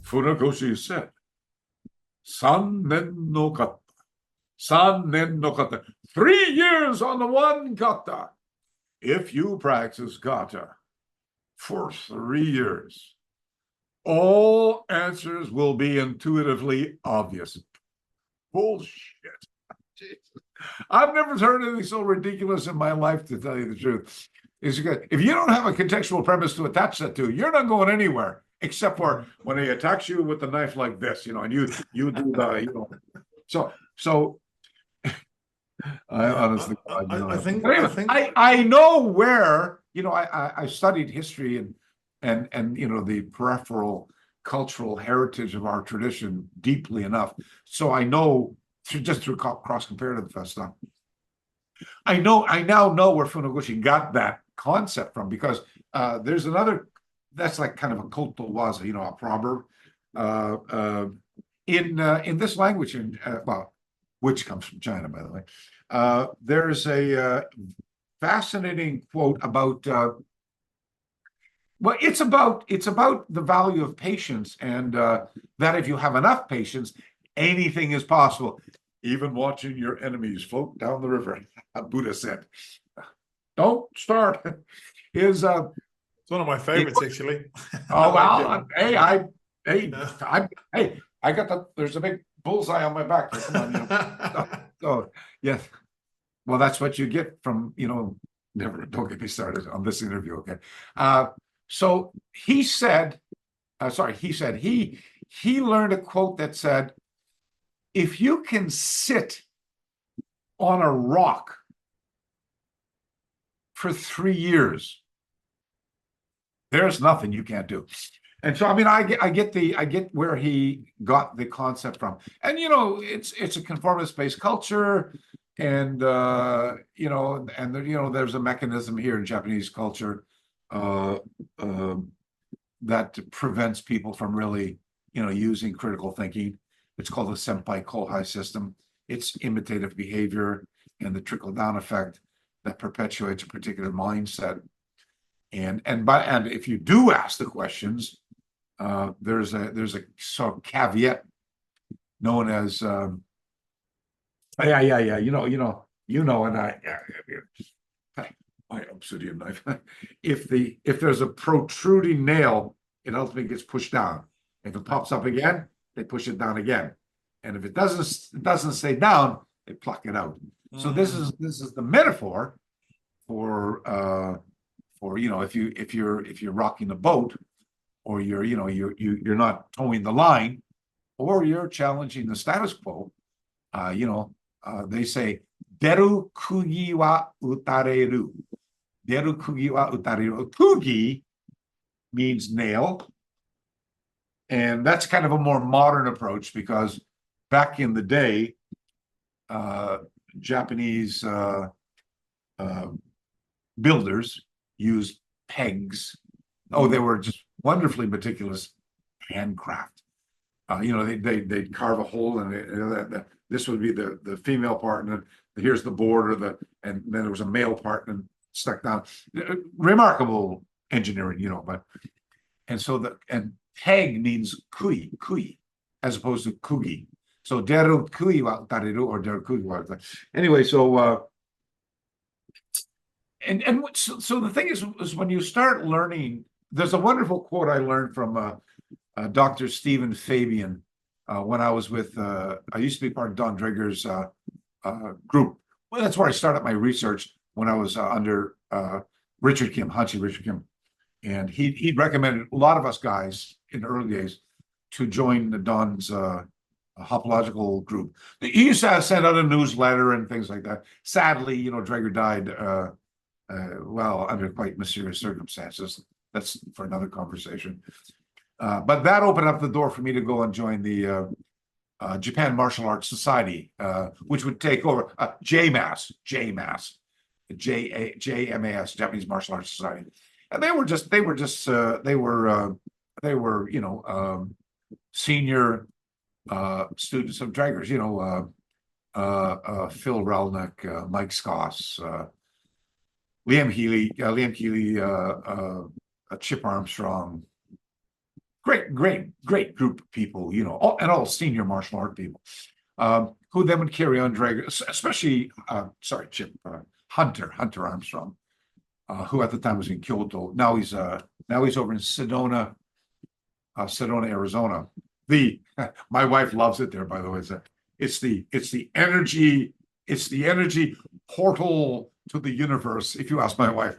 Funakoshi said, Sannen no kata. Sannen no kata. 3 years on the one kata. If you practice kata for 3 years, all answers will be intuitively obvious. Bullshit. Jesus. I've never heard anything so ridiculous in my life, to tell you the truth. If you don't have a contextual premise to attach that to, you're not going anywhere, except for when he attacks you with the knife like this, and you do the, so I honestly, I know where, I studied history and the peripheral cultural heritage of our tradition deeply enough, so I know just through cross-comparative stuff. I now know where Funakoshi got that concept from, because there's another that's like kind of a koto waza, a proverb in this language, which comes from China, by the way. There's a fascinating quote about it's about the value of patience, and that if you have enough patience, anything is possible, even watching your enemies float down the river. Buddha said, "Don't start." It's one of my favorites, actually. Oh well, I got there's a big bullseye on my back. Come on, so yes. Well, that's what you get from don't get me started on this interview, okay? So he said, he learned a quote that said, if you can sit on a rock for 3 years, there's nothing you can't do. And so, I get where he got the concept from. And, it's a conformist-based culture. And, there's a mechanism here in Japanese culture that prevents people from really, using critical thinking. It's called the senpai kohai system. It's imitative behavior and the trickle-down effect that perpetuates a particular mindset. And if you do ask the questions, there's a sort of caveat known as and my obsidian knife. If there's a protruding nail, it ultimately gets pushed down. If it pops up again, they push it down again, and if it doesn't stay down, they pluck it out. So this is the metaphor for if you're rocking a boat, or you're not towing the line, or you're challenging the status quo. They say deru kugi wa utareru. Deru kugi wa utareru. Kugi means nail. And that's kind of a more modern approach, because back in the day, Japanese builders used pegs. Oh, they were just wonderfully meticulous handcraft. They'd carve a hole, and this would be the female part, and then here's the board, and then there was a male part and stuck down. Remarkable engineering, and peg means kui, as opposed to kugi. So deru kui wa utareru, or deru kugi wa utareru. Anyway, so so the thing is when you start learning, there's a wonderful quote I learned from Dr. Stephen Fabian when I was with, I used to be part of Don Drager's group. Well, that's where I started my research when I was under Richard Kim, Hanshi Richard Kim. And he recommended a lot of us guys in the early days to join the Don's hopological group. He used to send out a newsletter and things like that. Sadly, Drager died, under quite mysterious circumstances. That's for another conversation. But that opened up the door for me to go and join the Japan Martial Arts Society, which would take over JMAS, Japanese Martial Arts Society. And they were senior students of Drager's, Phil Relnick, Mike Scoss, Liam Keeley, Chip Armstrong, great group of people, all senior martial art people, who then would carry on drag, especially, Chip, Hunter Armstrong, who at the time was in Kyoto. Now he's over in Sedona, Arizona. My wife loves it there, by the way. It's the energy portal to the universe. If you ask my wife,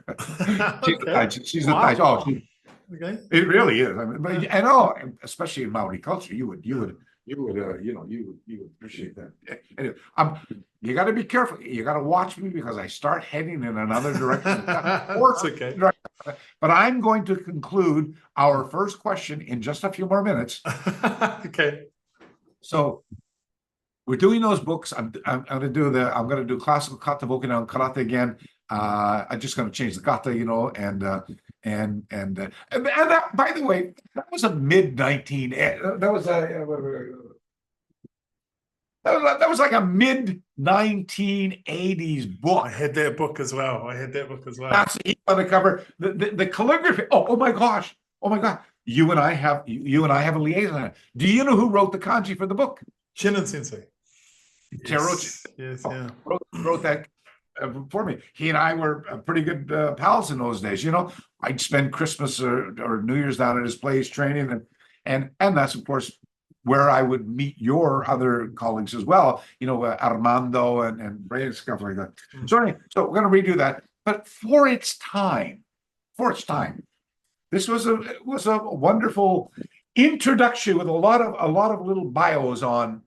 she's the Tai. Oh, Okay. it really is. I mean, but especially in Maori culture, you would appreciate that. Anyway, you got to be careful. You got to watch me because I start heading in another direction. That's okay. But I'm going to conclude our first question in just a few more minutes. Okay. So we're doing those books. I'm going to do classical kata, Okinawan karate again. I'm just going to change the kata, and that, by the way, that was a mid-19. That was like a mid-1980s book. I had that book as well. That's on the cover. The calligraphy. Oh my gosh. Oh my God. You and I have a liaison. Do you know who wrote the kanji for the book? Shinin Sensei. Yes, yeah. Wrote that for me. He and I were pretty good pals in those days. I'd spend Christmas or New Year's down at his place training, and that's of course where I would meet your other colleagues as well. Armando and Ray and stuff like that. So anyway, we're going to redo that. But for its time, this was a wonderful introduction with a lot of little bios on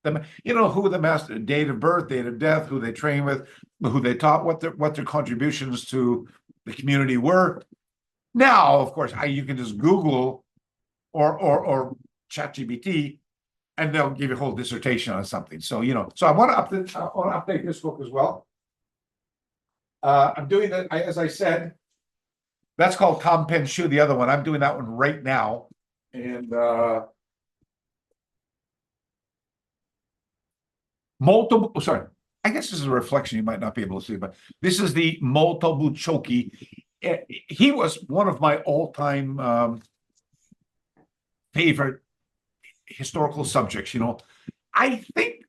them, who the master, date of birth, date of death, who they train with, who they taught, what their contributions to the community were. Now, of course, you can just Google or ChatGPT, and they'll give you a whole dissertation on something. So so I want to update this book as well. I'm doing that, as I said. That's called Kampen Shu, the other one. I'm doing that one right now, and multiple. Sorry, I guess this is a reflection you might not be able to see, but this is the Motobu Choki. He was one of my all-time favorite historical subjects. I think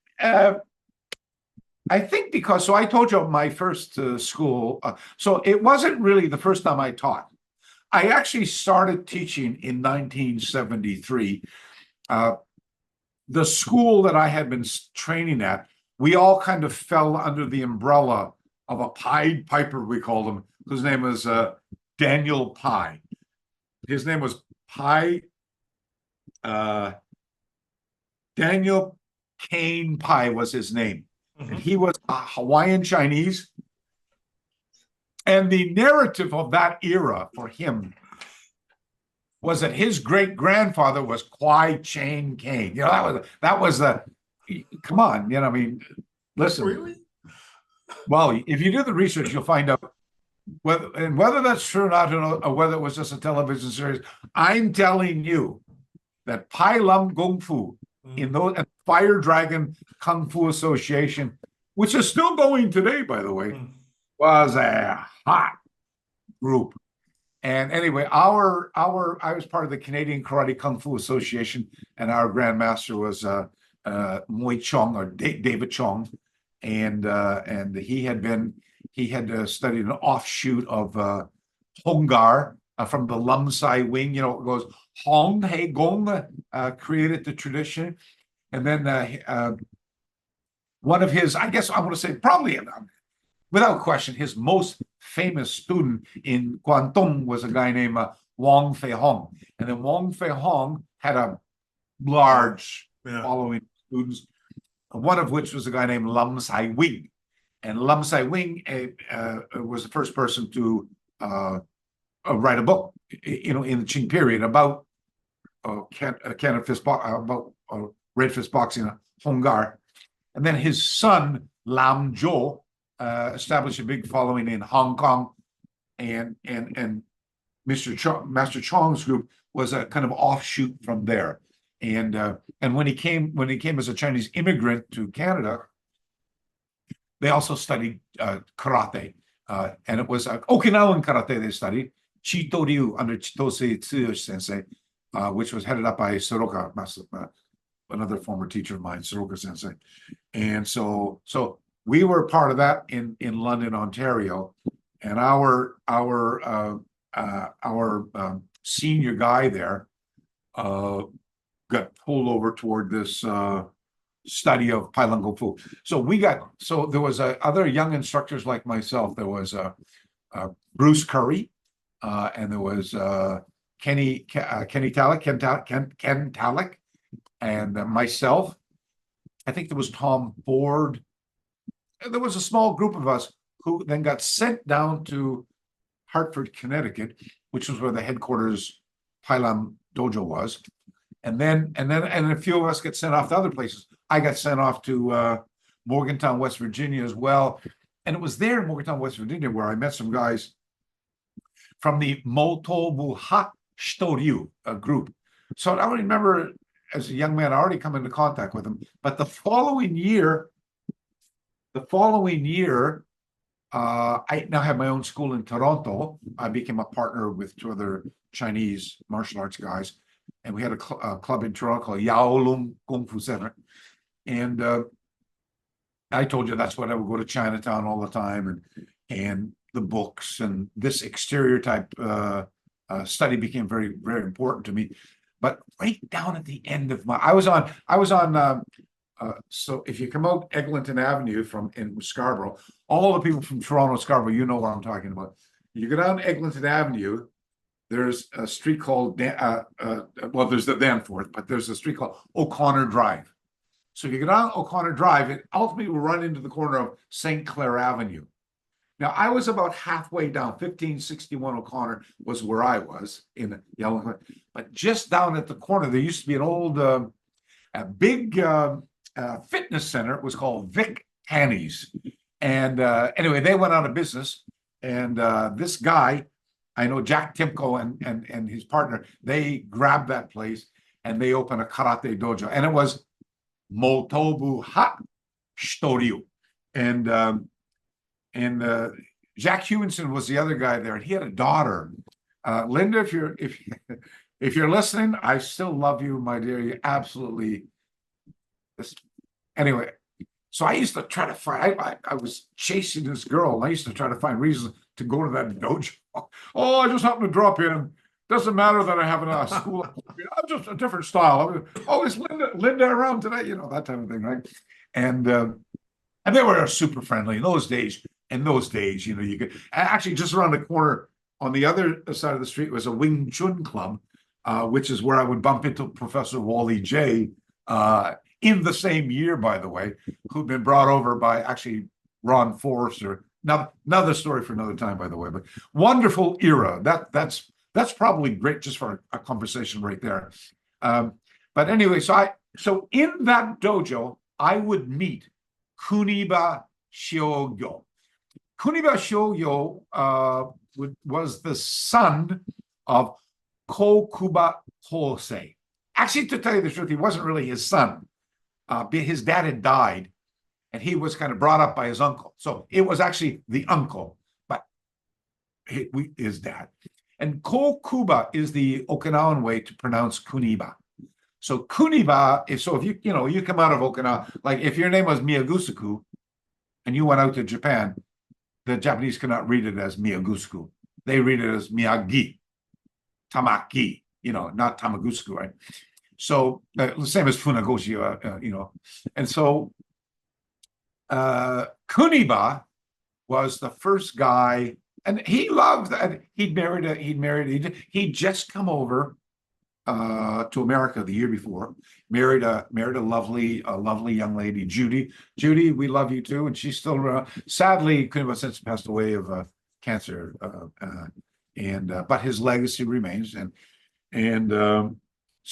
because I told you my first school. So it wasn't really the first time I taught. I actually started teaching in 1973. The school that I had been training at, we all kind of fell under the umbrella of a Pied Piper, we called him, whose name was Daniel Pai. His name was Pai, Daniel Kane Pai was his name. And he was a Hawaiian Chinese. And the narrative of that era for him was that his great grandfather was Kwai Chang Caine. That was the come on, listen. Really? Well, if you do the research, you'll find out whether that's true or not, or whether it was just a television series. I'm telling you that Pai Lam Gong Fu in those Fire Dragon Kung Fu Association, which is still going today, by the way, was a hot group. And anyway, I was part of the Canadian Karate Kung Fu Association, and our grandmaster was Moy Chong, or David Chong, and he had studied an offshoot of Hongar from the Lam Sai Wing. It goes Hong Hei Gong created the tradition, and then one of his, I guess I want to say probably without question, his most famous student in Guangdong was a guy named Wang Fei Hong. And then Wang Fei Hong had a large following of students, one of which was a guy named Lam Sai Wing. And Lam Sai Wing was the first person to write a book, in the Qing period about cannon fist about red fist boxing, Hongar. And then his son, Lam Zhou, established a big following in Hong Kong, and Master Chong's group was a kind of offshoot from there. And when he came as a Chinese immigrant to Canada, they also studied karate, and it was Okinawan karate they studied, Chito Ryu under Chitose Tsuyoshi Sensei, which was headed up by Soroka, another former teacher of mine, Soroka Sensei. And so we were part of that in London, Ontario, and our senior guy there got pulled over toward this study of Pai Lung Kung Fu. So there was other young instructors like myself. There was Bruce Curry, and there was Ken Talek, and myself. I think there was Tom Ford. There was a small group of us who then got sent down to Hartford, Connecticut, which was where the headquarters Pai Lung Dojo was. And then a few of us get sent off to other places. I got sent off to Morgantown, West Virginia as well. And it was there in Morgantown, West Virginia, where I met some guys from the Motobu Ha Shitoryu group. So I remember as a young man, I already come into contact with them. But the following year, I now have my own school in Toronto. I became a partner with two other Chinese martial arts guys. And we had a club in Toronto called Yaolong Kung Fu Center. And I told you that's what I would go to Chinatown all the time, and the books and this exterior type study became very, very important to me. But right down at the end of so if you come out Eglinton Avenue in Scarborough, all the people from Toronto, Scarborough, you know what I'm talking about. You go down Eglinton Avenue, there's a street called, there's the Danforth, but there's a street called O'Connor Drive. So if you go down O'Connor Drive, it ultimately will run into the corner of St. Clair Avenue. Now, I was about halfway down. 1561 O'Connor was where I was in Yellow. But just down at the corner, there used to be an old, big fitness center. It was called Vic Hanny's. And anyway, they went out of business. And this guy, I know Jack Timko and his partner, they grabbed that place and they opened a karate dojo. And it was Motobu Ha Shitoryu. And Jack Hewinson was the other guy there, and he had a daughter. Linda, if you're listening, I still love you, my dear. You absolutely. Anyway, so I used to try to find. I was chasing this girl, and I used to try to find reasons to go to that dojo. Oh, I just happened to drop in. Doesn't matter that I have a school. I'm just a different style. Oh, is Linda around today? You know, that type of thing, right? And they were super friendly in those days. In those days, you know, you could actually just around the corner on the other side of the street was a Wing Chun club, which is where I would bump into Professor Wally J. In the same year, by the way, who'd been brought over by actually Ron Forrester. Now, another story for another time, by the way, but wonderful era. That's probably great just for a conversation right there. But anyway, so in that dojo, I would meet Kuniba Shiogyo. Kuniba Shiogyo was the son of Kokuba Hosei. Actually, to tell you the truth, he wasn't really his son. His dad had died, and he was kind of brought up by his uncle. So it was actually the uncle, but his dad. And Kokuba is the Okinawan way to pronounce Kuniba. So Kuniba, if you come out of Okinawa, like if your name was Miyagusuku and you went out to Japan, the Japanese cannot read it as Miyagusuku. They read it as Miyagi, Tamaki, not Tamagusuku, right? So the same as Funagoshi, And so Kuniba was the first guy, and he loved that. He'd just come over to America the year before, married a lovely young lady, Judy. Judy, we love you too, and she's still around. Sadly, Kuniba since passed away of cancer, but his legacy remains.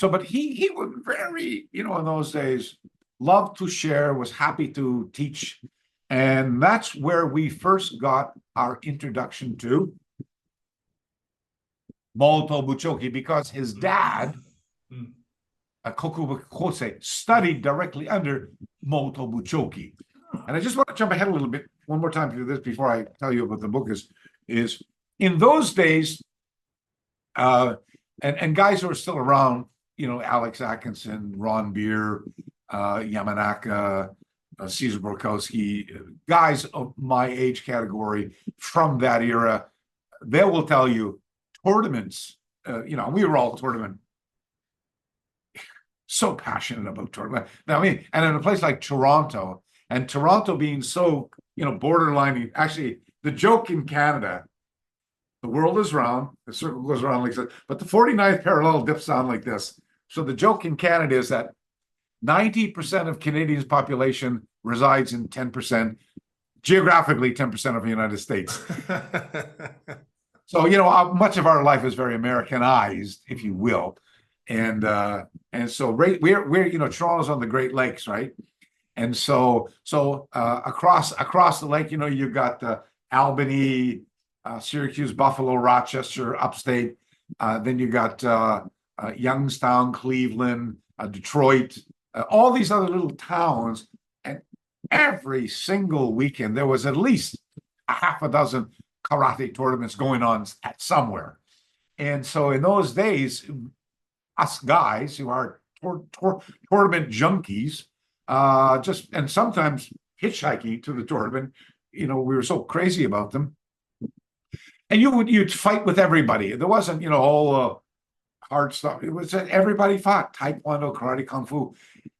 But he was very, in those days, loved to share, was happy to teach, and that's where we first got our introduction to Moto Buchoki, because his dad, Kokuba Hosei, studied directly under Moto Buchoki. And I just want to jump ahead a little bit one more time to this before I tell you what the book is in those days, and guys who are still around, Alex Atkinson, Ron Beer, Yamanaka, Cesar Borkowski, guys of my age category from that era, they will tell you tournaments, we were all tournament, so passionate about tournament. Now, and in a place like Toronto, and Toronto being so, borderline, actually, the joke in Canada, the world is round, the circle goes around like this, but the 49th parallel dips down like this. So the joke in Canada is that 90% of Canadians' population resides in 10%, geographically 10% of the United States. So, much of our life is very Americanized, if you will. And so we're Toronto's on the Great Lakes, right? And so across the lake, you've got Albany, Syracuse, Buffalo, Rochester, upstate. Then you got Youngstown, Cleveland, Detroit, all these other little towns. And every single weekend, there was at least a half a dozen karate tournaments going on at somewhere. And so in those days, us guys who are tournament junkies, and sometimes hitchhiking to the tournament, we were so crazy about them. And you'd fight with everybody. There wasn't, all hard stuff. It was everybody fought taekwondo, karate, kung fu,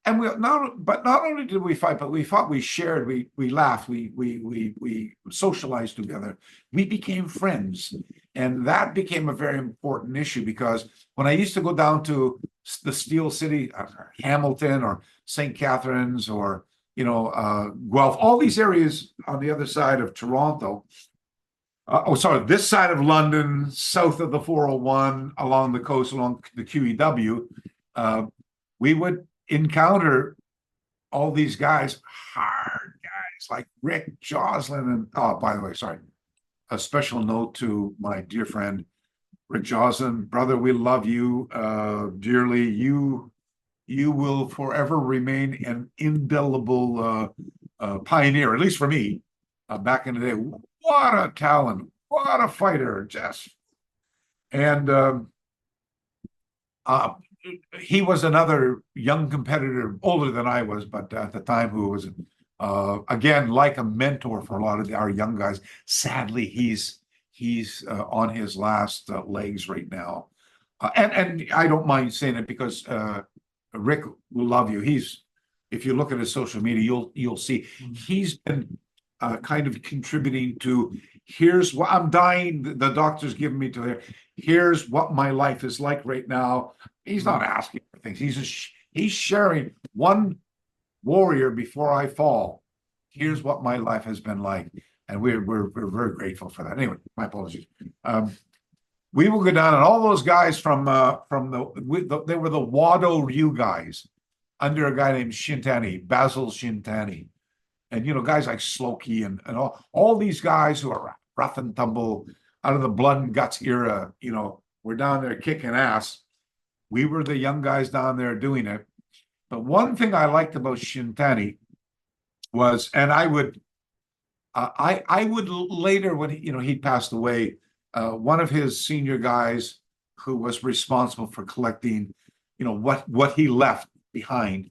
and not only did we fight, but we fought. We shared. We laughed. We socialized together. We became friends, and that became a very important issue because when I used to go down to the Steel City, Hamilton, or St. Catharines, or Guelph, all these areas on the other side of Toronto. This side of London, south of the 401, along the coast, along the QEW, we would encounter all these guys, hard guys like Rick Joslin. And, by the way, a special note to my dear friend, Rick Joslin. Brother, we love you dearly. You will forever remain an indelible pioneer, at least for me, back in the day. What a talent, what a fighter, and he was another young competitor, older than I was, but at the time, who was again like a mentor for a lot of our young guys. Sadly, he's on his last legs right now, and I don't mind saying it because Rick will love you. If you look at his social media, you'll see he's been kind of contributing to, here's what I'm dying, the doctor's giving me to hear, here's what my life is like right now. He's not asking for things. He's sharing, one warrior before I fall. Here's what my life has been like. And we're very grateful for that. Anyway, my apologies. We will go down, and all those guys they were the Wado Ryu guys under a guy named Shintani, Basil Shintani. And, guys like Slokey and all these guys who are rough and tumble out of the blood and guts era, we're down there kicking ass. We were the young guys down there doing it. But one thing I liked about Shintani was, and I would later, when he passed away, one of his senior guys who was responsible for collecting, what he left behind,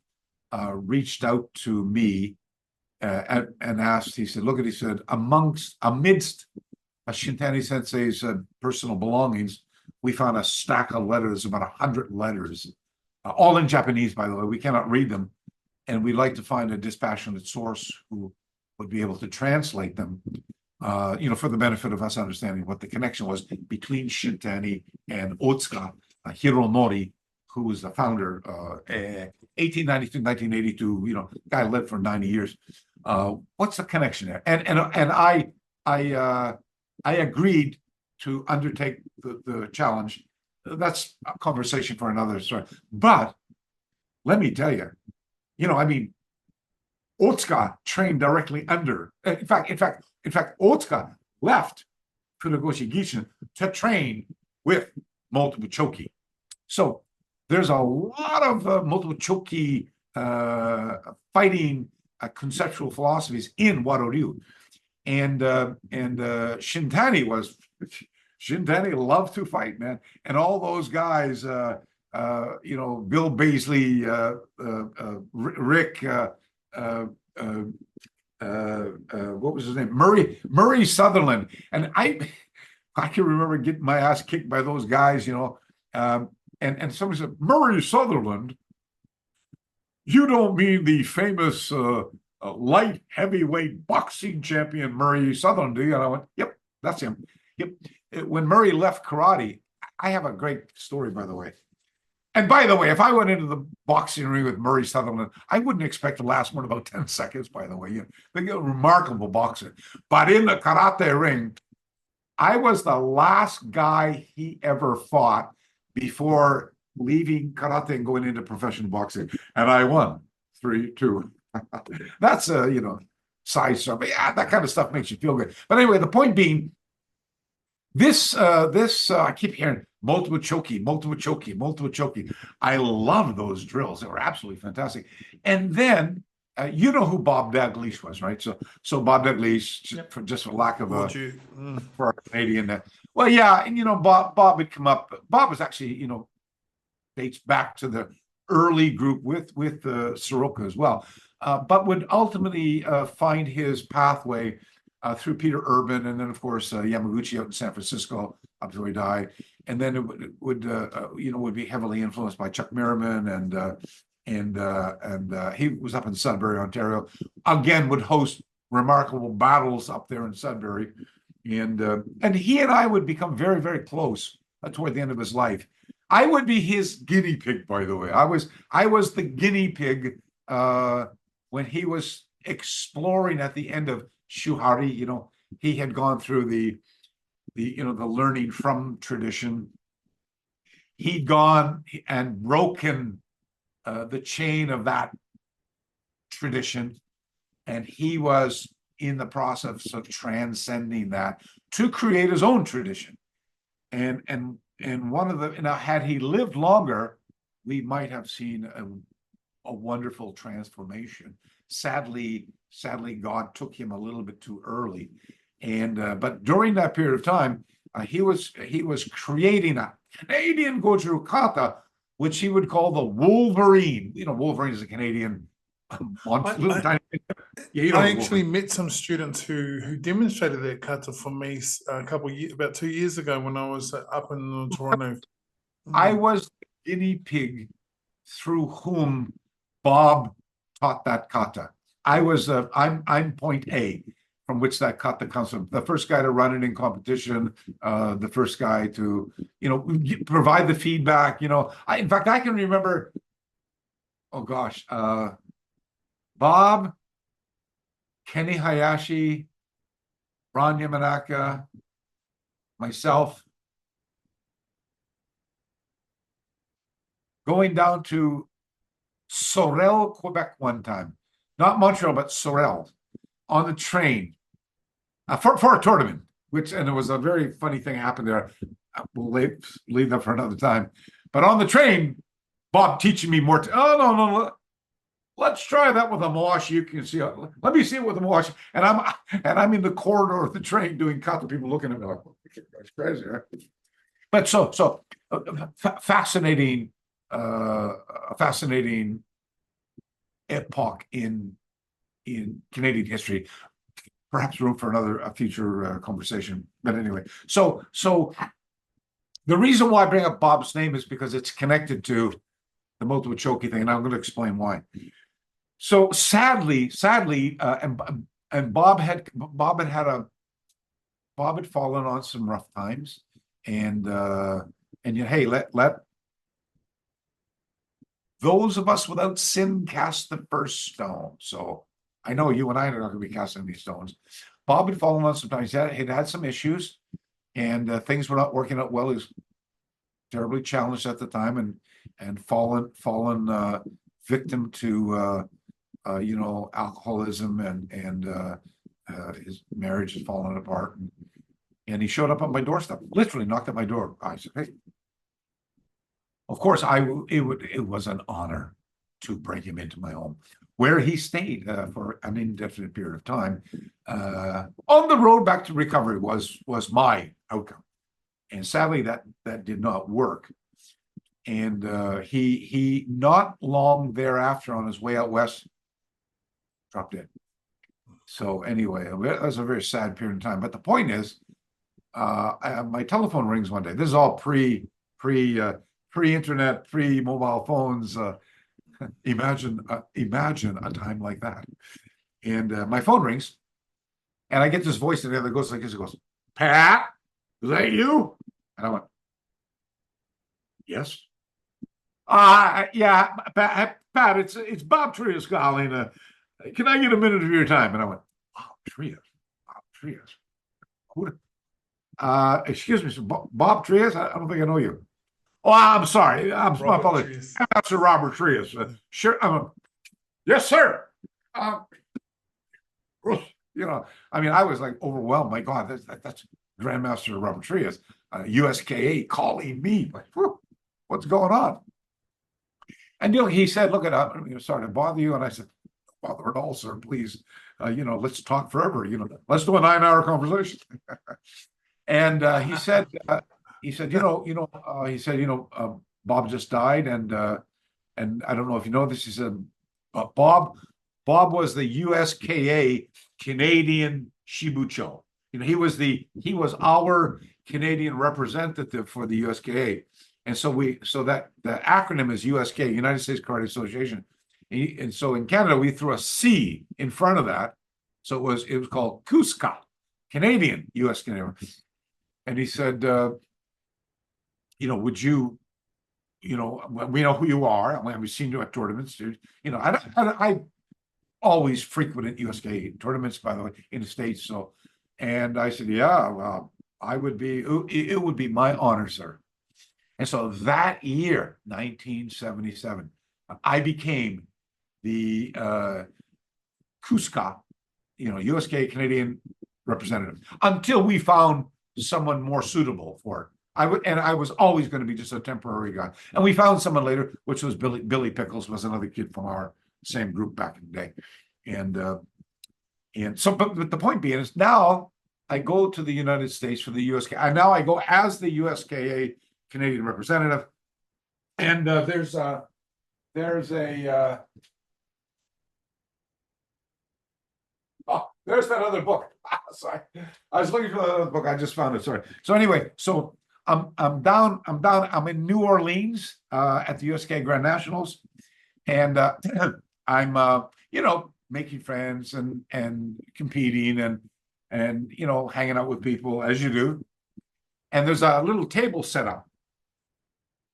reached out to me and asked. He said, "Look at," he said, amidst Shintani Sensei's personal belongings, we found a stack of letters, about 100 letters, all in Japanese, by the way. We cannot read them, and we'd like to find a dispassionate source who would be able to translate them, for the benefit of us understanding what the connection was between Shintani and Otsuka Hironori, who was the founder, 1892, 1982. Guy lived for 90 years. What's the connection there? And I agreed to undertake the challenge. That's a conversation for another story. But let me tell you, Otsuka trained directly under. In fact, Otsuka left Funagoshi Gishin to train with multiple choki. So there's a lot of multiple choki fighting conceptual philosophies in Wado Ryu, and Shintani was Shintani loved to fight, man. And all those guys, Bill Baisley, Rick, what was his name? Murray Sutherland. And I can remember getting my ass kicked by those guys, and somebody said, Murray Sutherland, you don't mean the famous light heavyweight boxing champion Murray Sutherland, do you? And I went, yep, that's him. Yep. When Murray left karate, I have a great story, by the way. And by the way, if I went into the boxing ring with Murray Sutherland, I wouldn't expect to last more than about 10 seconds, by the way. They're a remarkable boxer. But in the karate ring, I was the last guy he ever fought before leaving karate and going into professional boxing. And I won 3-2. That's size stuff. Yeah, that kind of stuff makes you feel good. But anyway, the point being, this I keep hearing multiple choki. I love those drills. They were absolutely fantastic. And then you know who Bob Dalglish was, right? So Bob Dalglish, just for lack of for a Canadian. Well, yeah, and Bob would come up. Bob was actually dates back to the early group with Soroka as well, but would ultimately find his pathway through Peter Urban, and then of course Yamaguchi out in San Francisco up till he died, and then it would be heavily influenced by Chuck Merriman, and he was up in Sudbury, Ontario. Again, would host remarkable battles up there in Sudbury, and he and I would become very, very close toward the end of his life. I would be his guinea pig, by the way. I was the guinea pig when he was exploring at the end of Shuhari. He had gone through the learning from tradition. He'd gone and broken the chain of that tradition, and he was in the process of transcending that to create his own tradition. And one of the had he lived longer, we might have seen a wonderful transformation. Sadly, God took him a little bit too early, but during that period of time, he was creating a Canadian Goju Kata, which he would call the Wolverine. Wolverine is a Canadian monster. I actually met some students who demonstrated that kata for me about 2 years ago when I was up in Toronto. I was the guinea pig through whom Bob taught that kata. I'm point A from which that kata comes from. The first guy to run it in competition, the first guy to provide the feedback. In fact, I can remember. Oh gosh, Bob, Kenny Hayashi, Ron Yamanaka, myself, going down to Sorel, Quebec one time, not Montreal, but Sorel, on the train for a tournament, and it was a very funny thing happened there. We'll leave that for another time. But on the train, Bob teaching me more. Oh, no. Let's try that with a mawashi. You can see. Let me see it with a mawashi. And I'm in the corridor of the train doing kata. People looking at me like, that's crazy, right? But so fascinating epoch in Canadian history. Perhaps room for a future conversation. But anyway, so the reason why I bring up Bob's name is because it's connected to the multiple choki thing, and I'm going to explain why. So sadly, and Bob had fallen on some rough times, and hey, let those of us without sin cast the first stone. So I know you and I are not going to be casting these stones. Bob had fallen on some times. He'd had some issues, and things were not working out well. He was terribly challenged at the time, and fallen victim to alcoholism, and his marriage has fallen apart, and he showed up on my doorstep, literally knocked at my door. I said, hey, of course it was an honor to bring him into my home, where he stayed for an indefinite period of time. On the road back to recovery was my outcome. And sadly, that did not work. And he not long thereafter, on his way out west, dropped dead. So anyway, that was a very sad period of time. But the point is, my telephone rings one day. This is all pre-internet, pre-mobile phones. Imagine a time like that. And my phone rings, and I get this voice in there that goes like this. It goes, "Pat, is that you?" And I went, "Yes." Yeah, Pat, it's Bob Trias calling. Can I get a minute of your time? And I went, "Bob Trias, Bob Trias. Who? Excuse me, Bob Trias? I don't think I know you." "Oh, I'm sorry. My apologies. That's Robert Trias. Sure. Yes, sir." You know, I mean, I was like overwhelmed. My God, that's Grandmaster Robert Trias, USKA calling me. Like, what's going on? And he said, "Look, I'm sorry to bother you." And I said, "Bother at all, sir. Please, let's talk forever. Let's do a 9-hour conversation." And he said, Bob just died, and I don't know if you know this. He said, Bob was the USKA Canadian Shibucho. He was our Canadian representative for the USKA. And so that the acronym is USK, United States Karate Association. And so in Canada, we threw a C in front of that. So it was called KUSKA, Canadian US Canadian. And he said, would you, we know who you are. We've seen you at tournaments. I always frequented USK tournaments, by the way, in the States. So, and I said, "Yeah, well, it would be my honor, sir." And so that year, 1977, I became the KUSKA, USK Canadian representative, until we found someone more suitable for it. I was always going to be just a temporary guy. And we found someone later, which was Billy Pickles, was another kid from our same group back in the day. And so, but the point being is, now I go to the United States for the USK. Now I go as the USKA Canadian representative, and there's a there's that other book. Sorry, I was looking for that other book. I just found it. Sorry. So anyway, so I'm in New Orleans at the USK Grand Nationals, and I'm making friends and competing and hanging out with people as you do. And there's a little table set up.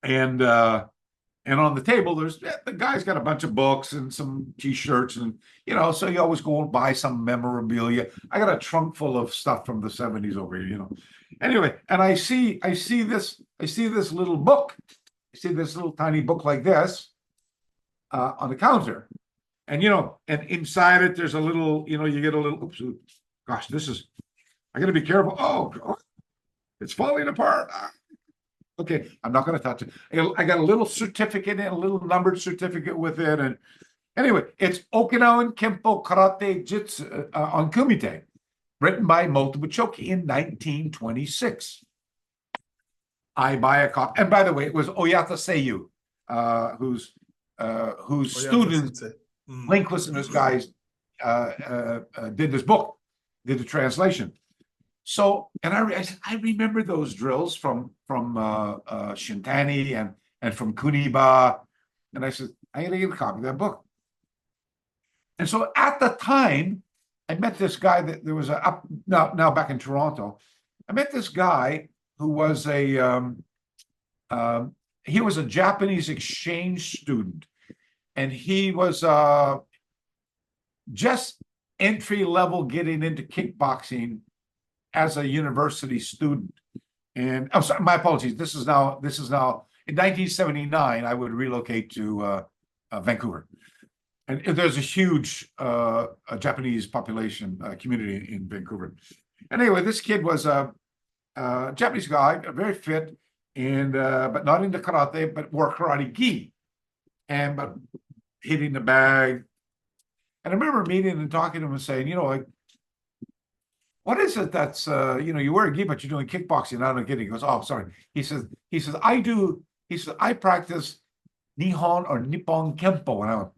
And on the table, the guy's got a bunch of books and some T-shirts, and so you always go and buy some memorabilia. I got a trunk full of stuff from the 70s over here, Anyway, and I see this little book. I see this little tiny book like this on the counter, and and inside it there's a little, you get a little. Oops, gosh, I got to be careful. Oh, God, it's falling apart. Okay, I'm not going to touch it. I got a little certificate and a little numbered certificate with it. And anyway, it's Okinawan Kempo Karate-jutsu on kumite, written by Motobuchoki in 1926. I buy a copy. And by the way, it was Oyata Seiyu, whose student, Linkless and his guys did this book, did the translation. So, and I remember those drills from Shintani and from Kuniba, and I said, I got to get a copy of that book. And so at the time, I met this guy that there was now back in Toronto. I met this guy who was he was a Japanese exchange student, and he was just entry level getting into kickboxing as a university student. And I'm sorry, my apologies. This is now in 1979. I would relocate to Vancouver, and there's a huge Japanese population community in Vancouver. And anyway, this kid was a Japanese guy, very fit, and but not into karate, but wore karate gi, but hitting the bag. And I remember meeting and talking to him and saying, what is it that's, you wear a gi, but you're doing kickboxing, I don't get it. He goes, oh, sorry. He says, I practice Nihon or Nippon Kempo. And I went,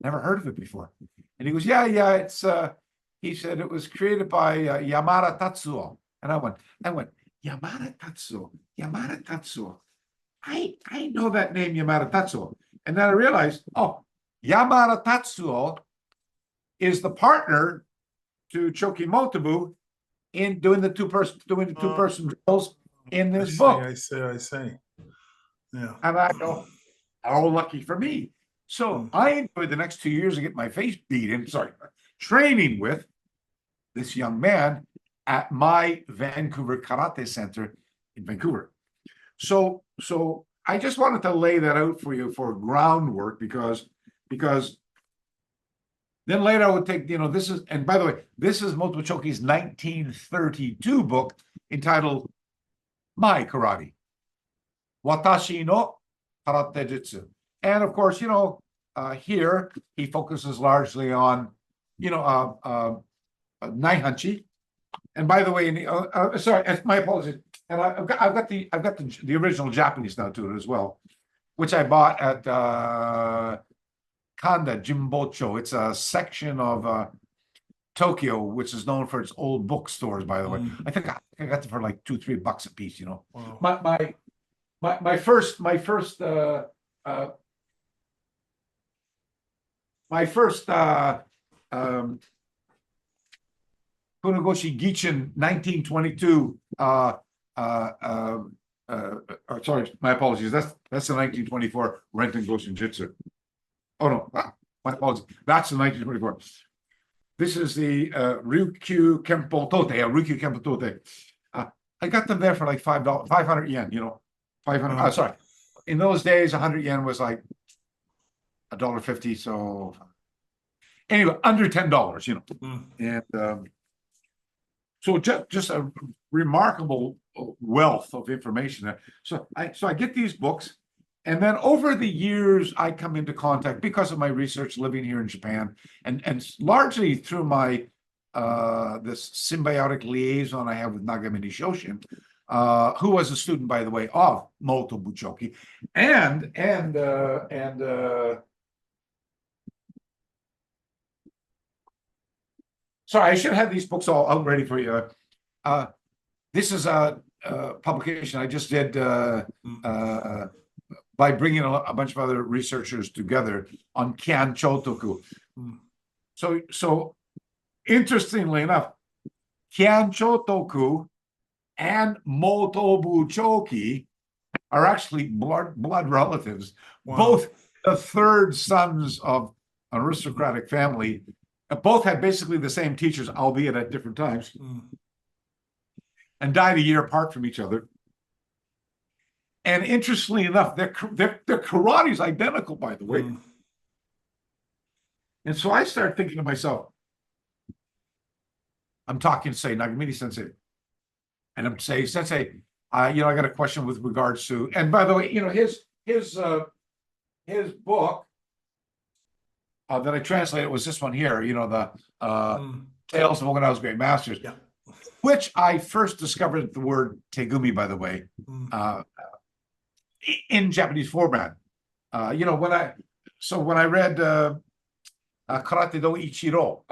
never heard of it before. And he goes, yeah, it's, he said it was created by Yamada Tatsuo. And I went, Yamada Tatsuo. I know that name, Yamada Tatsuo. And then I realized, oh, Yamada Tatsuo is the partner to Choki Motobu in doing the two-person drills in this book. I see. Yeah. And I go, oh, lucky for me. So I enjoyed the next 2 years of getting my face beat in, training with this young man at my Vancouver Karate Center in Vancouver. So I just wanted to lay that out for you for groundwork because then later I would take, this is, and by the way, this is Motobu Choki's 1932 book entitled My Karate, Watashi no Karate-jutsu. And of course, here he focuses largely on, Naihanchi. And by the way, sorry, my apologies. And I've got the original Japanese now to it as well, which I bought at Kanda Jimbocho. It's a section of Tokyo, which is known for its old bookstores. By the way, I think I got them for like $2-3 a piece. Wow. My first Funagoshi Gichin 1922. Sorry, my apologies. That's the 1924 Renten Goshin Jitsu. Oh no, my apologies. That's the 1924. This is the Ryukyu Kempo Tote. I got them there for like $5, 500 yen. 500. Sorry, in those days, 100 yen was like $1.50. So anyway, under $10. And so just a remarkable wealth of information there. So I get these books, and then over the years I come into contact because of my research living here in Japan, and largely through my this symbiotic liaison I have with Nagamine Shoshin, who was a student, by the way, of Motobu Choki, and sorry, I should have these books all out ready for you. This is a publication I just did by bringing a bunch of other researchers together on Kyan Chotoku. So interestingly enough, Kyan Chotoku and Motobu Choki are actually blood relatives. Wow. Both the third sons of an aristocratic family. Both had basically the same teachers, albeit at different times, and died a year apart from each other. And interestingly enough, their karate is identical, by the way. And so I started thinking to myself, I'm talking to, say, Nagamine Sensei, and I'm saying, Sensei, I got a question with regards to, and by the way, his book that I translated was this one here, the Tales of Okinawa's Great Masters, which I first discovered the word tegumi, by the way, in Japanese format. When I read Karate do Ichiro,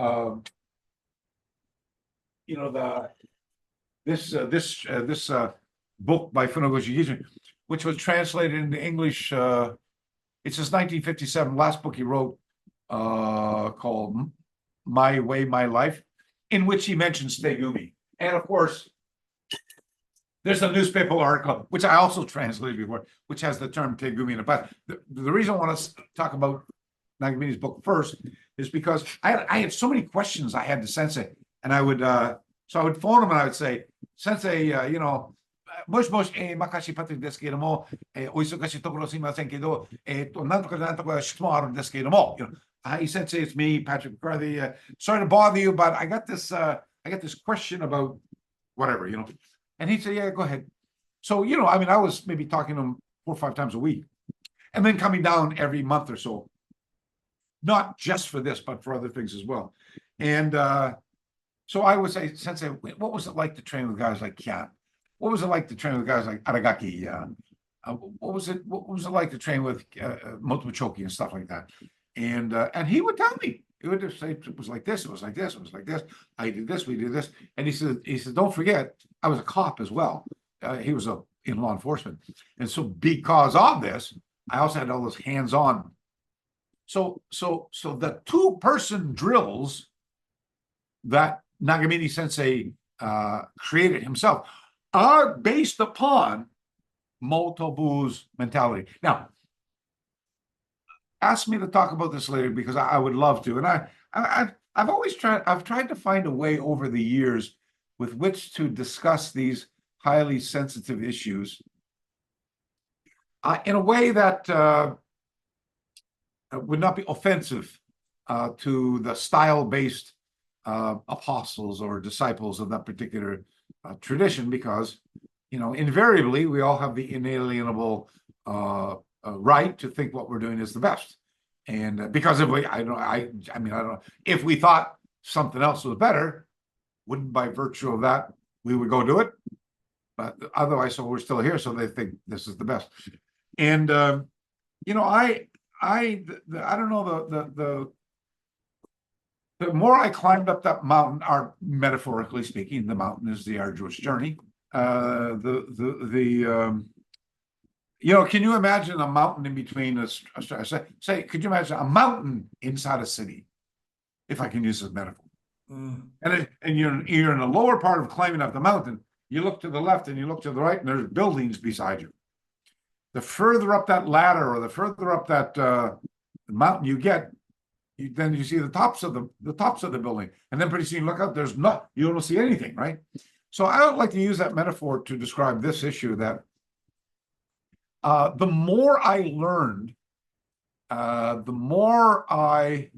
this book by Funagoshi Gichin, which was translated into English. It's his 1957 last book he wrote, called My Way, My Life, in which he mentions tegumi. And of course, there's a newspaper article, which I also translated before, which has the term tegumi in it. But the reason I want to talk about Nagamine's book first is because I had so many questions I had to Sensei, and I would phone him and I would say, Sensei, moshi makashi patu desu kedomo, oisogashi tokoro sumimasen kedo, nantoka shitsumo aru desu kedomo. Hi, Sensei, it's me, Patrick McCarthy. Sorry to bother you, but I got this question about whatever, And he said, yeah, go ahead. So, I was maybe talking to him 4 or 5 times a week, and then coming down every month or so, not just for this, but for other things as well. And So I would say, Sensei, what was it like to train with guys like Kyan? What was it like to train with guys like Aragaki? What was it like to train with Motobuchoki and stuff like that? And he would tell me, he would just say it was like this, it was like this, it was like this. I did this, we did this, and he said, don't forget, I was a cop as well. He was in law enforcement, and so because of this, I also had all those hands-on. So the 2-person drills that Nagamine Sensei created himself are based upon Motobu's mentality. Now, ask me to talk about this later because I would love to. And I've tried to find a way over the years with which to discuss these highly sensitive issues in a way that would not be offensive to the style-based apostles or disciples of that particular tradition, because invariably we all have the inalienable right to think what we're doing is the best, and because if we, I don't know, if we thought something else was better, wouldn't by virtue of that we would go do it? But otherwise, so we're still here, so they think this is the best, and I don't know, the more I climbed up that mountain, or metaphorically speaking, the mountain is the arduous journey. Can you imagine a mountain in between us? Could you imagine a mountain inside a city? If I can use this metaphor. And you're in the lower part of climbing up the mountain. You look to the left and you look to the right, and there's buildings beside you. The further up that ladder, or the further up that mountain you get, then you see the tops of the building, and then pretty soon you look out. You don't see anything, right? So I would like to use that metaphor to describe this issue. That the more I learned, the more I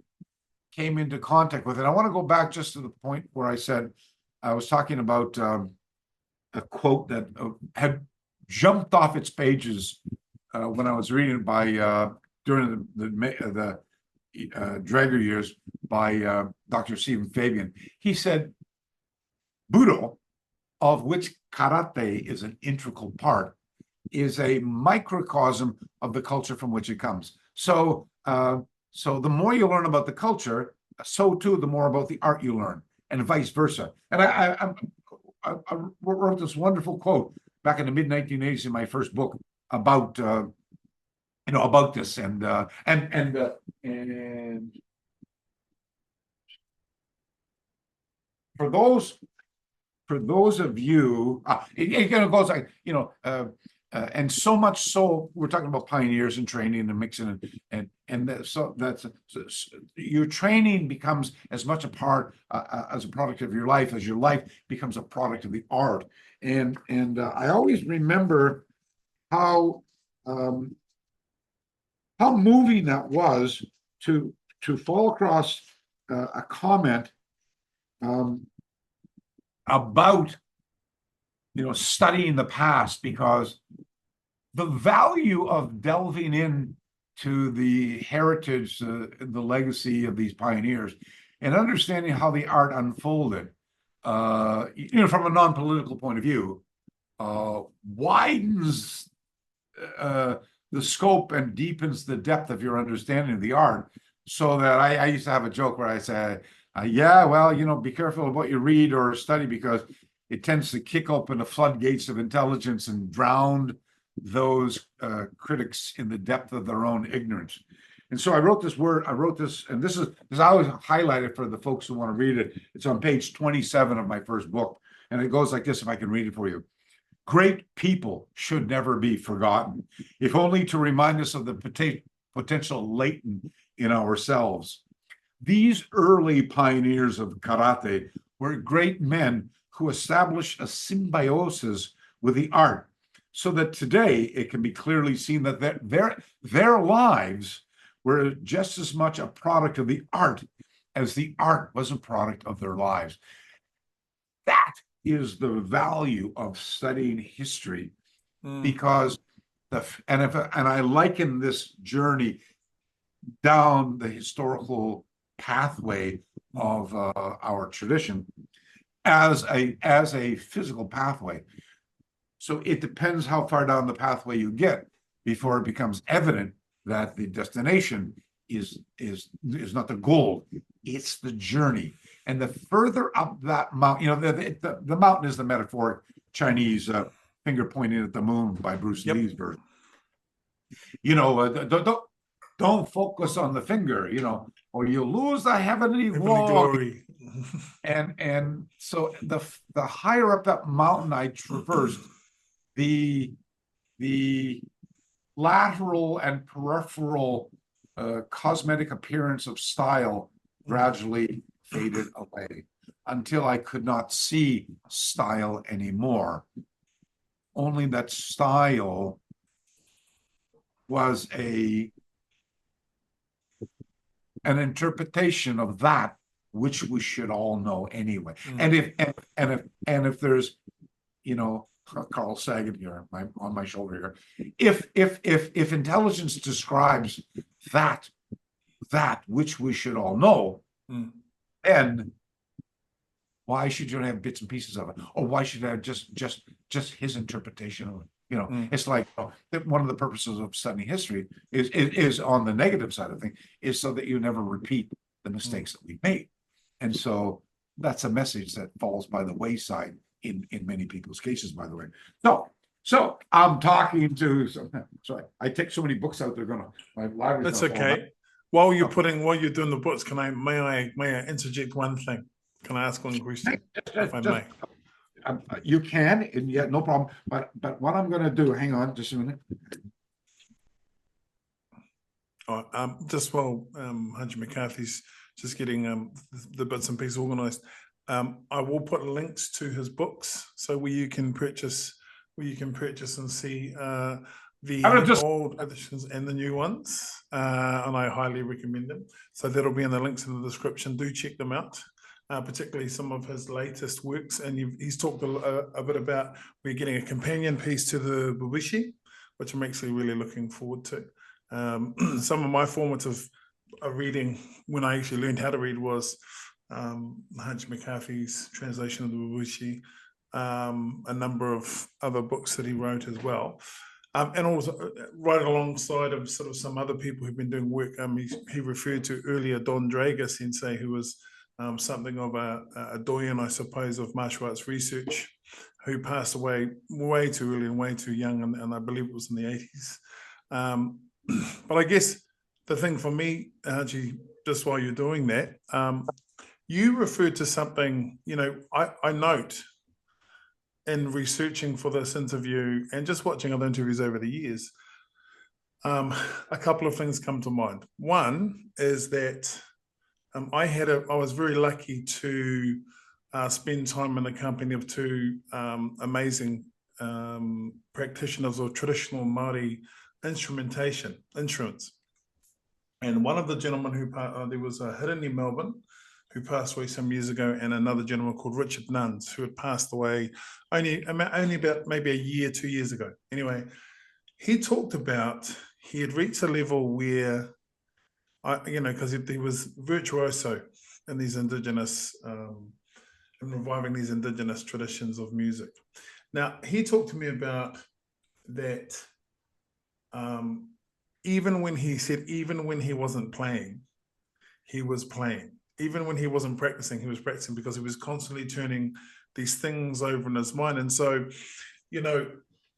came into contact with it. I want to go back just to the point where I said I was talking about a quote that had jumped off its pages when I was reading it by during the Draeger years by Dr. Stephen Fabian. He said, Budo, of which karate is an integral part, is a microcosm of the culture from which it comes. So the more you learn about the culture, so too the more about the art you learn, and vice versa. And I wrote this wonderful quote back in the mid-1980s in my first book about about this, and for those of you, it kind of goes like, and so much so we're talking about pioneers and training and mixing, so your training becomes as much a part as a product of your life as your life becomes a product of the art. And I always remember how moving that was to fall across a comment about studying the past, because the value of delving in to the heritage, the legacy of these pioneers, and understanding how the art unfolded, from a non-political point of view, widens the scope and deepens the depth of your understanding of the art. So that I used to have a joke where I say, be careful of what you read or study, because it tends to kick open the floodgates of intelligence and drown those critics in the depth of their own ignorance. And so I wrote this, and this is I always highlight it for the folks who want to read it. It's on page 27 of my first book, and it goes like this, if I can read it for you. Great people should never be forgotten, if only to remind us of the potential latent in ourselves. These early pioneers of karate were great men who established a symbiosis with the art, so that today it can be clearly seen that their lives were just as much a product of the art as the art was a product of their lives. That is the value of studying history, because I liken this journey down the historical pathway of our tradition as a physical pathway. So it depends how far down the pathway you get before it becomes evident that the destination is not the goal, it's the journey. And the further up that mountain, the mountain is the metaphoric Chinese finger pointing at the moon by Bruce Lee's version. Don't focus on the finger, or you'll lose the heavenly glory. And so the higher up that mountain I traversed, the lateral and peripheral cosmetic appearance of style gradually faded away until I could not see style anymore. Only that style was an interpretation of that which we should all know anyway. And if there's, Carl Sagan here on my shoulder here, if intelligence describes that which we should all know, then why should you have bits and pieces of it, or why should I have just his interpretation of it? It's like one of the purposes of studying history is on the negative side of things, is so that you never repeat the mistakes that we made. And so that's a message that falls by the wayside in many people's cases, by the way. So I'm talking to sorry, I take so many books out, my library. That's okay. While you're doing the books, may I interject one thing? Can I ask one question, if I may? You can, and yeah, no problem. But what I'm going to do, hang on just a minute. Just while Hashi McCarthy's just getting the bits and pieces organized, I will put links to his books, so where you can purchase and see the old editions and the new ones, and I highly recommend them. So that'll be in the links in the description. Do check them out. Particularly some of his latest works, and he's talked a bit about, we're getting a companion piece to the Bubishi, which I'm actually really looking forward to. Some of my formative reading when I actually learned how to read was Hashi McCarthy's translation of the Bubishi, a number of other books that he wrote as well. And also right alongside of sort of some other people who've been doing work. He referred to earlier Don Drager Sensei, who was something of a doyen, I suppose, of martial arts research, who passed away way too early and way too young, and I believe it was in the 80s. But I guess the thing for me, Haji, just while you're doing that, you referred to something, I note in researching for this interview and just watching other interviews over the years, a couple of things come to mind. One is that I was very lucky to spend time in the company of two amazing practitioners of traditional Māori instruments. And one of the gentlemen there was a Hirani Melbourne who passed away some years ago, and another gentleman called Richard Nuns, who had passed away only about maybe a year, 2 years ago. Anyway, he talked about he had reached a level where, because he was virtuoso in these indigenous, in reviving these indigenous traditions of music. Now, he talked to me about that even when he wasn't playing, he was playing. Even when he wasn't practicing, he was practicing, because he was constantly turning these things over in his mind. And so,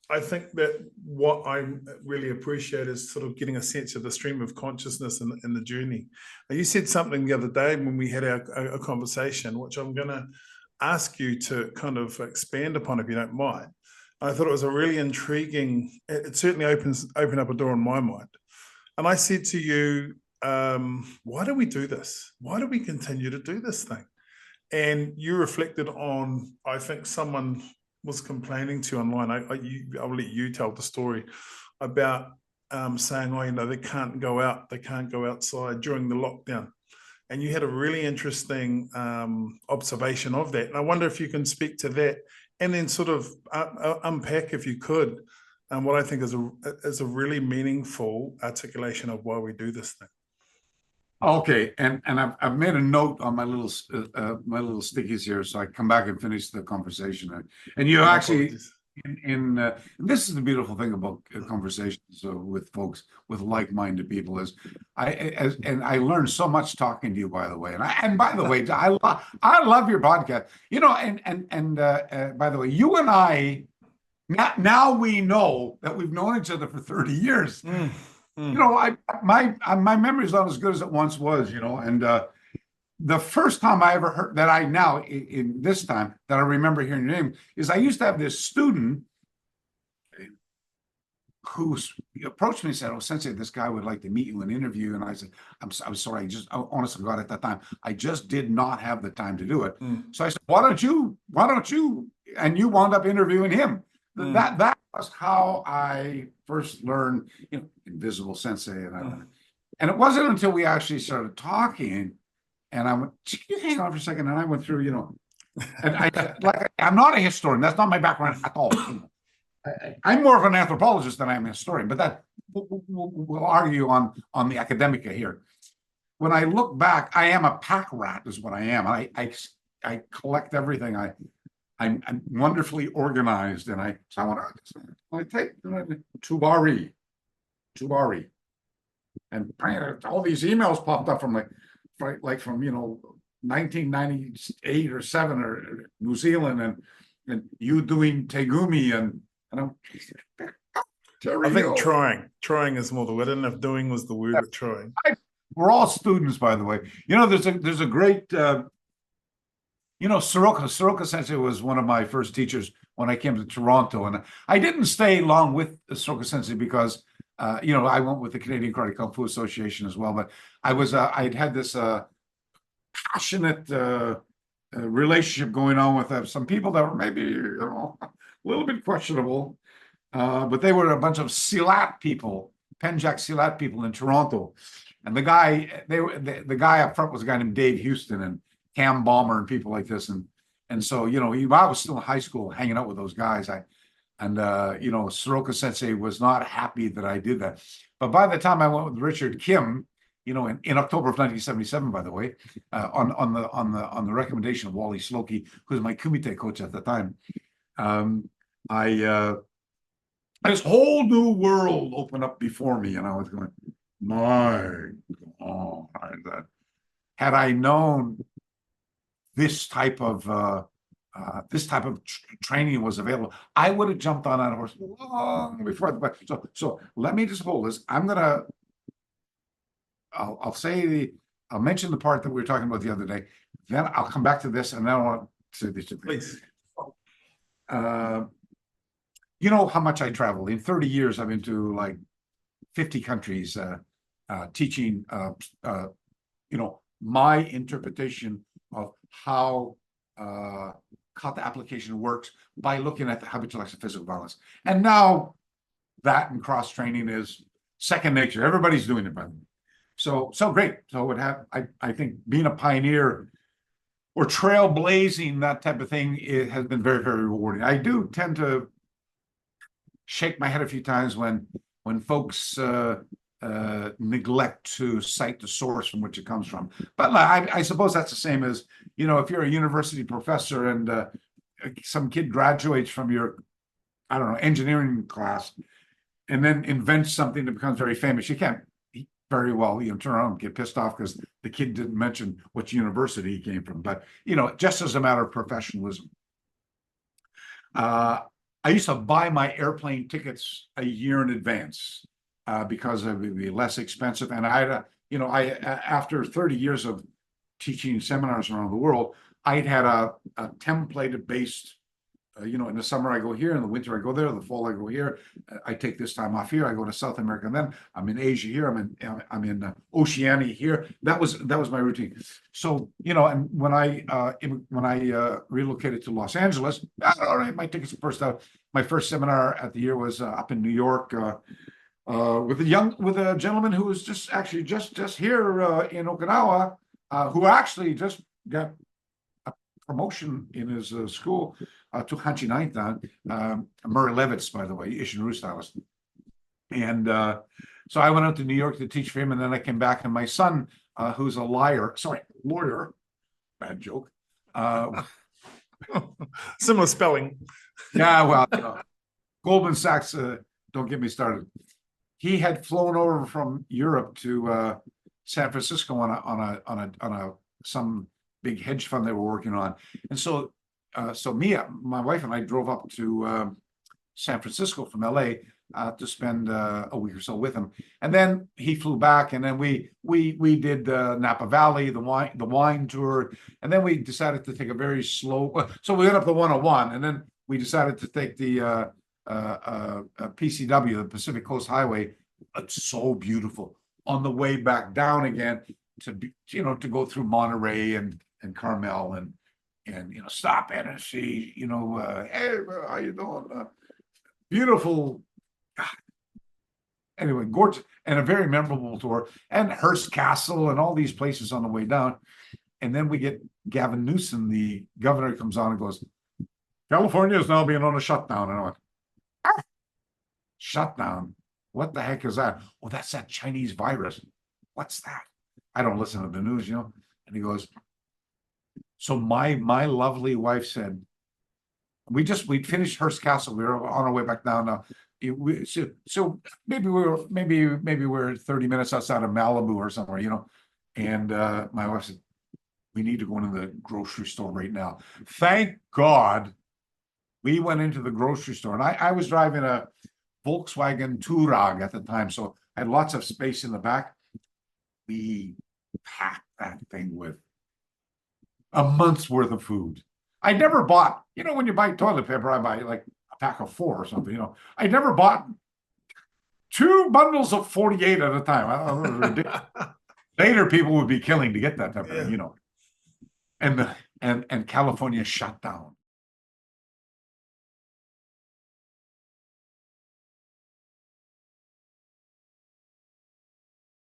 I think that what I really appreciate is sort of getting a sense of the stream of consciousness in the journey. Now, you said something the other day when we had our conversation, which I'm going to ask you to kind of expand upon, if you don't mind. I thought it was a really intriguing, it certainly opened up a door in my mind. And I said to you, why do we do this? Why do we continue to do this thing? And you reflected on, I think someone was complaining to you online. I'll let you tell the story about saying, they can't go out, they can't go outside during the lockdown. And you had a really interesting observation of that. And I wonder if you can speak to that and then sort of unpack, if you could, what I think is a really meaningful articulation of why we do this thing. Okay, and I've made a note on my little stickies here, so I come back and finish the conversation. And you My actually apologies. this is the beautiful thing about conversations with folks with like-minded people is and I learned so much talking to you, by the way. And by the way, I love your podcast. You know, and by the way, you and I now we know that we've known each other for 30 years. You know, my memory is not as good as it once was, you know, and the first time I ever heard that I now in this time that I remember hearing your name is I used to have this student who approached me and said, "Oh, Sensei, this guy would like to meet you and interview." And I said, I'm sorry, honestly, God, at that time, I just did not have the time to do it. So I said, why don't you, and you wound up interviewing him. That was how I first learned, you know, Invisible Sensei. And it wasn't until we actually started talking and I went, "Can you hang on for a second?" And I went through, you know, and I'm not a historian. That's not my background at all. I'm more of an anthropologist than I am a historian, but that we'll argue on the academic here. When I look back, I am a pack rat, is what I am. I collect everything. I'm wonderfully organized, and I take Tubari, and all these emails popped up from from 1998 or 7 or New Zealand, and you doing Tegumi and I'm I think trying is more the word. I don't know if doing was the word, but trying. We're all students, by the way. You know, there's a great Soroka Sensei was one of my first teachers when I came to Toronto, and I didn't stay long with Soroka Sensei because I went with the Canadian Karate Kung Fu Association as well. But I'd had this passionate relationship going on with some people that were maybe a little bit questionable, but they were a bunch of Silat people, Penjak Silat people in Toronto. And the guy up front was a guy named Dave Houston and Cam Bomber and people like this. And so, I was still in high school hanging out with those guys. Soroka Sensei was not happy that I did that. But by the time I went with Richard Kim, in October of 1977, by the way, on the recommendation of Wally Slokey, who was my kumite coach at the time, this whole new world opened up before me, and I was going, my God, had I known this type of training was available, I would have jumped on that horse long before the bike. So let me just hold this. I'll mention the part that we were talking about the other day. Then I'll come back to this, and then I want to say these two things. Please. You know how much I travel. In 30 years, I've been to like 50 countries teaching, my interpretation of how Kata application works by looking at the habitual acts of physical violence. And now that and cross training is second nature. Everybody's doing it, by the way. So great. So I think being a pioneer or trailblazing that type of thing, it has been very, very rewarding. I do tend to shake my head a few times when folks neglect to cite the source from which it comes from. But I suppose that's the same as, if you're a university professor and some kid graduates from your, engineering class and then invents something that becomes very famous. You can't very well, turn around and get pissed off because the kid didn't mention which university he came from. But, just as a matter of professionalism. I used to buy my airplane tickets a year in advance because it would be less expensive. And after 30 years of teaching seminars around the world, I'd had a templated based, in the summer I go here, in the winter I go there, in the fall I go here. I take this time off here. I go to South America, and then I'm in Asia here. I'm in Oceania here. That was my routine. So and when I relocated to Los Angeles, all right, my tickets were first out. My first seminar at the year was up in New York with a gentleman who was just here in Okinawa, who actually just got a promotion in his school. To Hanshi Ninth Dan, Murray Levitz, by the way, Ishinru stylist. And so I went out to New York to teach for him, and then I came back, and my son who's a lawyer, bad joke. Similar spelling. Yeah, well, Goldman Sachs, don't get me started. He had flown over from Europe to San Francisco on a some big hedge fund they were working on. And so my wife and I drove up to San Francisco from LA to spend a week or so with him. And then he flew back, and then we did Napa Valley, the wine tour, and then we decided to take a very slow. So we went up the 101, and then we decided to take the PCW, the Pacific Coast Highway. It's so beautiful. On the way back down again to go through Monterey and Carmel and stop in and see hey, how you doing? Beautiful. Anyway, gorgeous and a very memorable tour, and Hearst Castle and all these places on the way down. And then we get Gavin Newsom, the governor, comes on and goes, California is now being on a shutdown. And I went, shutdown? What the heck is that? Oh, that's that Chinese virus. What's that? I don't listen to the news, And he goes, so my lovely wife said, we'd finished Hearst Castle. We were on our way back down now. So maybe we're 30 minutes outside of Malibu or somewhere, And my wife said, we need to go into the grocery store right now. Thank God we went into the grocery store, and I was driving a Volkswagen Touareg at the time, so I had lots of space in the back. We packed that thing with a month's worth of food. I never bought, when you buy toilet paper, I buy like a pack of 4 or something, I never bought 2 bundles of 48 at a time. I don't know, it was ridiculous. Later, people would be killing to get that type of thing, And California shut down.